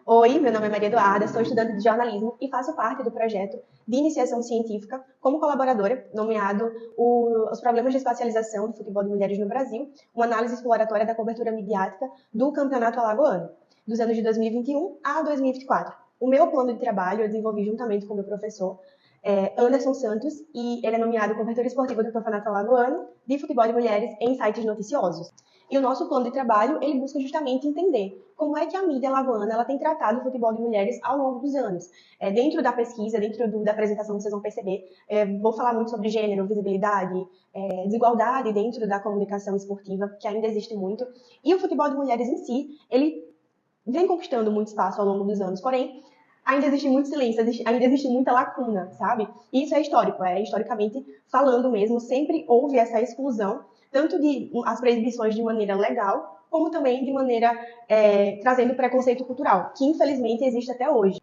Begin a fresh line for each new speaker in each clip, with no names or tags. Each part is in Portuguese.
Oi, meu nome é Maria Eduarda, sou estudante de jornalismo e faço parte do projeto de iniciação científica como colaboradora, nomeado Os Problemas de Espacialização do Futebol de Mulheres no Brasil, uma análise exploratória da cobertura midiática do Campeonato Alagoano, dos anos de 2021 a 2024. O meu plano de trabalho eu desenvolvi juntamente com o meu professor, Anderson Santos, e ele é nomeado Cobertura Esportiva do Campeonato Alagoano de Futebol de Mulheres em sites noticiosos. E o nosso plano de trabalho, ele busca justamente entender como é que a mídia alagoana ela tem tratado o futebol de mulheres ao longo dos anos. Dentro da pesquisa, da apresentação, vocês vão perceber, vou falar muito sobre gênero, visibilidade, desigualdade dentro da comunicação esportiva, que ainda existe muito. E o futebol de mulheres em si, ele vem conquistando muito espaço ao longo dos anos, porém, ainda existe muito silêncio, ainda existe muita lacuna, sabe? E isso é histórico, historicamente falando mesmo, sempre houve essa exclusão, tanto de as proibições de maneira legal, como também de maneira trazendo preconceito cultural, que infelizmente existe até hoje.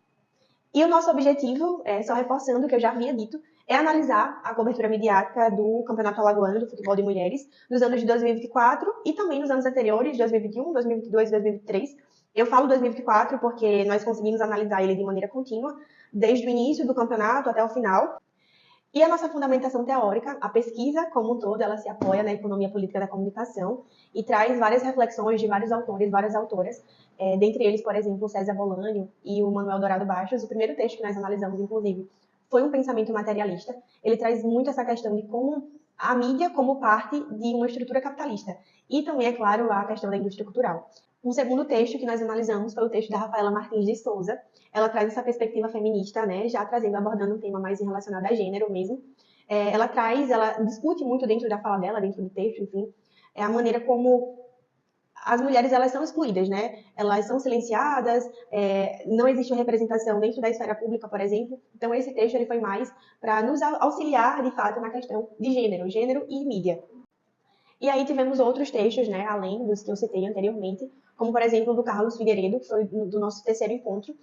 E o nosso objetivo, só reforçando o que eu já havia dito, é analisar a cobertura midiática do Campeonato Alagoano do Futebol de Mulheres dos anos de 2024 e também nos anos anteriores, 2021, 2022, 2023. Eu falo 2024 porque nós conseguimos analisar ele de maneira contínua, desde o início do campeonato até o final. E a nossa fundamentação teórica, a pesquisa como um todo, ela se apoia na economia política da comunicação e traz várias reflexões de vários autores, várias autoras, dentre eles, por exemplo, o César Bolanho e o Manuel Dourado Bastos. O primeiro texto que nós analisamos, inclusive, foi um pensamento materialista. Ele traz muito essa questão de como a mídia como parte de uma estrutura capitalista. E também, é claro, a questão da indústria cultural. Um segundo texto que nós analisamos foi o texto da Rafaela Martins de Souza. Ela traz essa perspectiva feminista, né, já abordando um tema mais relacionado a gênero mesmo. Ela discute muito dentro da fala dela, dentro do texto, enfim, a maneira como as mulheres elas são excluídas, né? Elas são silenciadas, não existe uma representação dentro da esfera pública, por exemplo. Então esse texto ele foi mais para nos auxiliar, de fato, na questão de gênero e mídia. E aí tivemos outros textos, né, além dos que eu citei anteriormente, como por exemplo o do Carlos Figueiredo, que foi do nosso terceiro encontro.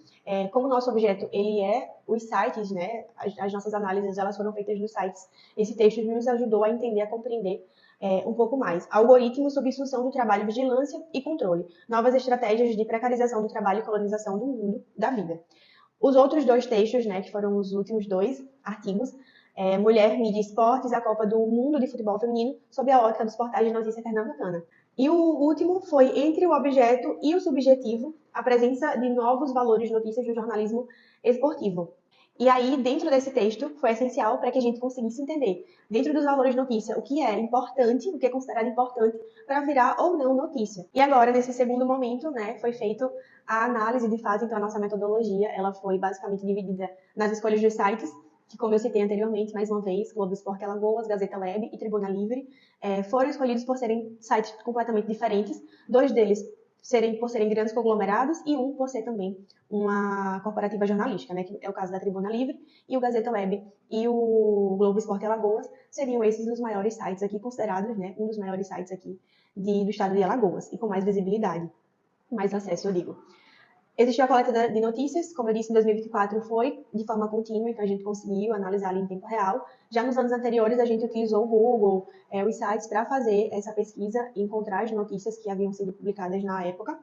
Como o nosso objeto ele é os sites, né, as nossas análises elas foram feitas nos sites. Esse texto nos ajudou a entender, a compreender um pouco mais. Algoritmos sob instrução do trabalho, vigilância e controle. Novas estratégias de precarização do trabalho e colonização do mundo da vida. Os outros dois textos, né, que foram os últimos dois artigos, Mulher, Mídia e Esportes, a Copa do Mundo de Futebol Feminino, sob a ótica dos portais de notícia pernambucana. E o último foi entre o objeto e o subjetivo, a presença de novos valores de notícias do jornalismo esportivo. E aí, dentro desse texto, foi essencial para que a gente conseguisse entender, dentro dos valores de notícia, o que é importante, o que é considerado importante para virar ou não notícia. E agora, nesse segundo momento, né, foi feito a análise de fato, então a nossa metodologia, ela foi basicamente dividida nas escolhas dos sites, que como eu citei anteriormente, mais uma vez, Globo Esporte Alagoas, Gazeta Web e Tribuna Livre, foram escolhidos por serem sites completamente diferentes, dois deles por serem grandes conglomerados e um por ser também uma corporativa jornalística, né, que é o caso da Tribuna Livre, e o Gazeta Web e o Globo Esporte Alagoas seriam esses os maiores sites aqui considerados, né, um dos maiores sites aqui do estado de Alagoas, e com mais visibilidade, mais acesso, eu digo. Existiu a coleta de notícias, como eu disse, em 2024 foi de forma contínua, então a gente conseguiu analisar ali em tempo real. Já nos anos anteriores, a gente utilizou o Google, os sites, para fazer essa pesquisa e encontrar as notícias que haviam sido publicadas na época.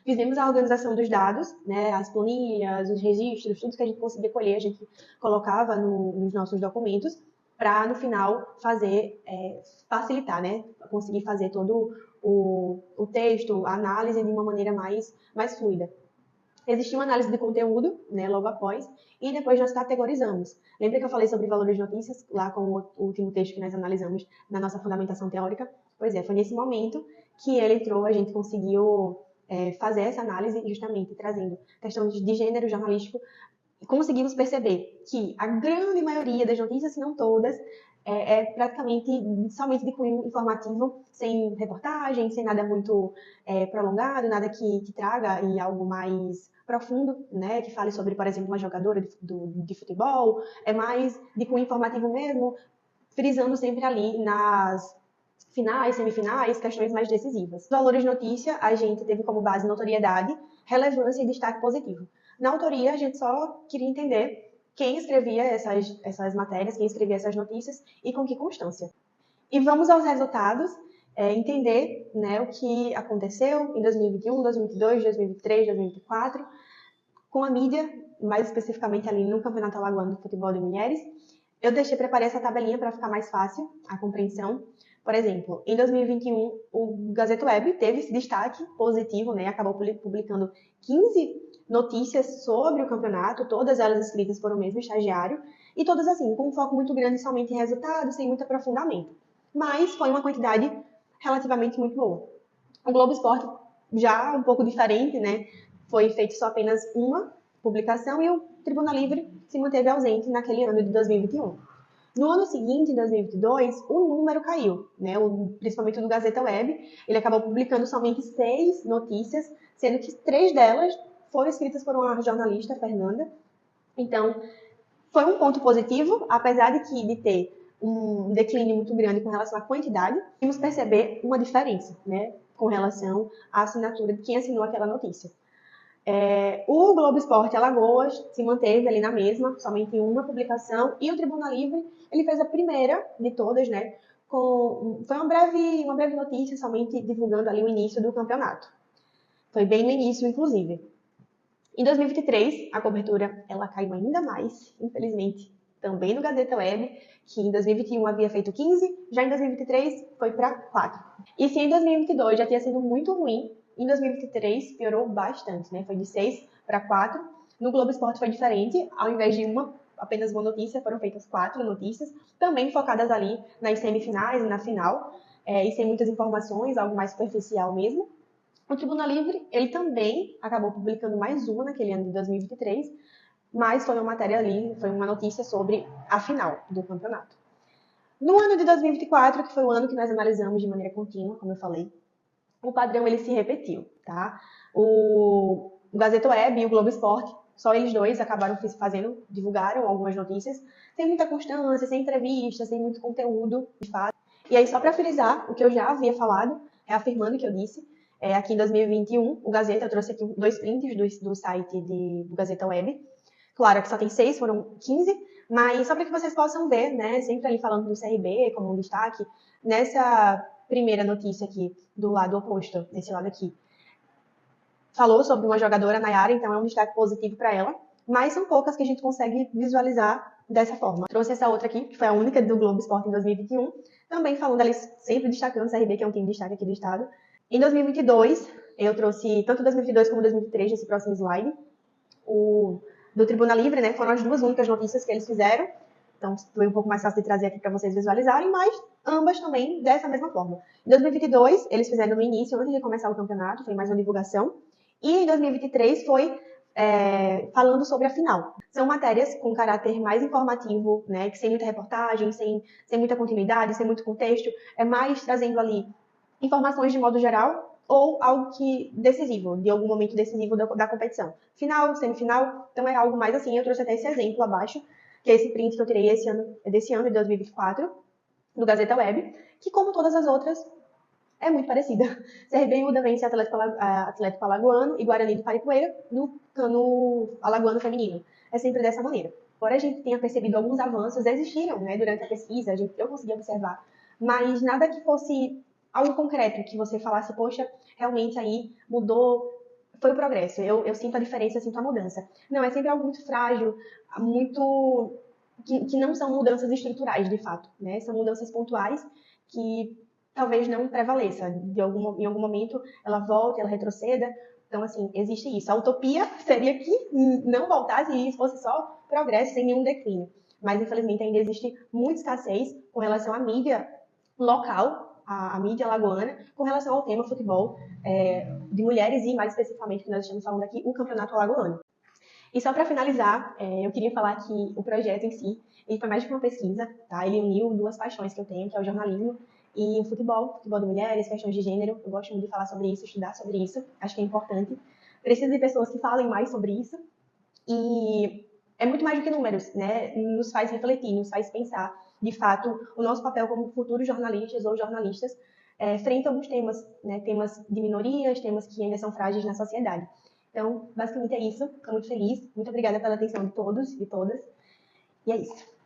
Fizemos a organização dos dados, né, as planilhas, os registros, tudo que a gente conseguia colher, a gente colocava nos nossos documentos, para no final fazer, facilitar, né, conseguir fazer todo o texto, a análise de uma maneira mais fluida. Existiu uma análise de conteúdo, né, logo após, e depois nós categorizamos. Lembra que eu falei sobre valores de notícias, lá com o último texto que nós analisamos na nossa fundamentação teórica? Pois é, foi nesse momento que ele entrou, a gente conseguiu fazer essa análise justamente trazendo questões de gênero jornalístico e conseguimos perceber que a grande maioria das notícias, se não todas, praticamente somente de cunho informativo, sem reportagem, sem nada muito prolongado, nada que traga algo mais profundo, né, que fale sobre, por exemplo, uma jogadora de futebol, é mais de cunho informativo mesmo, frisando sempre ali nas finais, semifinais, questões mais decisivas. Os valores de notícia, a gente teve como base notoriedade, relevância e destaque positivo. Na autoria, a gente só queria entender quem escrevia essas matérias, quem escrevia essas notícias e com que constância. E vamos aos resultados. entender, né, o que aconteceu em 2021, 2022, 2023, 2024, com a mídia, mais especificamente ali no Campeonato Alagoano de Futebol de Mulheres. Eu preparei essa tabelinha para ficar mais fácil a compreensão. Por exemplo, em 2021, o Gazeta Web teve esse destaque positivo, né? Acabou publicando 15 notícias sobre o campeonato, todas elas escritas por o mesmo estagiário, e todas assim, com um foco muito grande somente em resultados, sem muito aprofundamento. Mas foi uma quantidade relativamente muito boa. O Globo Esporte, já um pouco diferente, né? Foi feito só apenas uma publicação e o Tribuna Livre se manteve ausente naquele ano de 2021. No ano seguinte, em 2022, o número caiu, né? Principalmente o do Gazeta Web. Ele acabou publicando somente 6 notícias, sendo que 3 delas foram escritas por uma jornalista, Fernanda. Então, foi um ponto positivo, apesar de ter um declínio muito grande com relação à quantidade, vamos perceber uma diferença, né, com relação à assinatura de quem assinou aquela notícia. O Globo Esporte Alagoas se manteve ali na mesma, somente em uma publicação, e o Tribuna Livre, ele fez a primeira de todas, né, foi uma breve notícia, somente divulgando ali o início do campeonato. Foi bem no início, inclusive. Em 2023, a cobertura ela caiu ainda mais, infelizmente, também no Gazeta Web, que em 2021 havia feito 15, já em 2023 foi para 4. E se em 2022 já tinha sido muito ruim, em 2023 piorou bastante, né? Foi de 6 para 4. No Globo Esporte foi diferente, ao invés de apenas uma notícia, foram feitas 4 notícias, também focadas ali nas semifinais e na final, e sem muitas informações, algo mais superficial mesmo. O Tribuna Livre, ele também acabou publicando mais uma naquele ano de 2023, mas foi uma matéria ali, foi uma notícia sobre a final do campeonato. No ano de 2024, que foi o ano que nós analisamos de maneira contínua, como eu falei, o padrão ele se repetiu, tá? O Gazeta Web e o Globo Esporte, só eles dois acabaram divulgaram algumas notícias, sem muita constância, sem entrevistas, sem muito conteúdo, de fato. E aí, só para frisar o que eu já havia falado, reafirmando o que eu disse, aqui em 2021, o Gazeta, eu trouxe aqui 2 prints do site do Gazeta Web. Claro que só tem 6, foram 15, mas só para que vocês possam ver, né, sempre ali falando do CRB como um destaque, nessa primeira notícia aqui, do lado oposto, desse lado aqui, falou sobre uma jogadora, Nayara, então é um destaque positivo para ela, mas são poucas que a gente consegue visualizar dessa forma. Trouxe essa outra aqui, que foi a única do Globo Esporte em 2021, também falando ali, sempre destacando o CRB, que é um time de destaque aqui do estado. Em 2022, eu trouxe tanto 2022 como 2023, nesse próximo slide, o do Tribuna Livre, né, foram as 2 únicas notícias que eles fizeram, então foi um pouco mais fácil de trazer aqui para vocês visualizarem, mas ambas também dessa mesma forma. Em 2022, eles fizeram no início, antes de começar o campeonato, foi mais uma divulgação, e em 2023 foi falando sobre a final. São matérias com caráter mais informativo, né, que sem muita reportagem, sem muita continuidade, sem muito contexto, é mais trazendo ali informações de modo geral ou algo decisivo, de algum momento decisivo da competição. Final, semifinal, então é algo mais assim. Eu trouxe até esse exemplo abaixo, que é esse print que eu tirei desse ano de 2024, do Gazeta Web, que como todas as outras, é muito parecida. CRB e UDA vence Atlético Alagoano e Guarani de Paripueira no Alagoano feminino. É sempre dessa maneira. Embora a gente tenha percebido alguns avanços, existiram, né, durante a pesquisa, eu consegui observar, mas nada que fosse algo concreto, que você falasse, poxa, realmente aí mudou, foi o progresso, eu sinto a diferença, eu sinto a mudança. Não, é sempre algo muito frágil, muito que não são mudanças estruturais, de fato, né? São mudanças pontuais que talvez não prevaleça. Em algum momento ela volte, ela retroceda. Então, assim, existe isso. A utopia seria que não voltasse e fosse só progresso, sem nenhum declínio. Mas, infelizmente, ainda existe muita escassez com relação à mídia local, a mídia alagoana, com relação ao tema futebol de mulheres e, mais especificamente, que nós estamos falando aqui, o Campeonato Alagoano. E só para finalizar, eu queria falar que o projeto em si, ele foi mais do que uma pesquisa, tá? Ele uniu 2 paixões que eu tenho, que é o jornalismo e o futebol de mulheres, questões de gênero. Eu gosto muito de falar sobre isso, estudar sobre isso, acho que é importante. Preciso de pessoas que falem mais sobre isso. E é muito mais do que números, né? Nos faz refletir, nos faz pensar, de fato, o nosso papel como futuros jornalistas ou jornalistas frente a alguns temas, né? Temas de minorias, temas que ainda são frágeis na sociedade. Então, basicamente é isso. Estou muito feliz. Muito obrigada pela atenção de todos e todas. E é isso.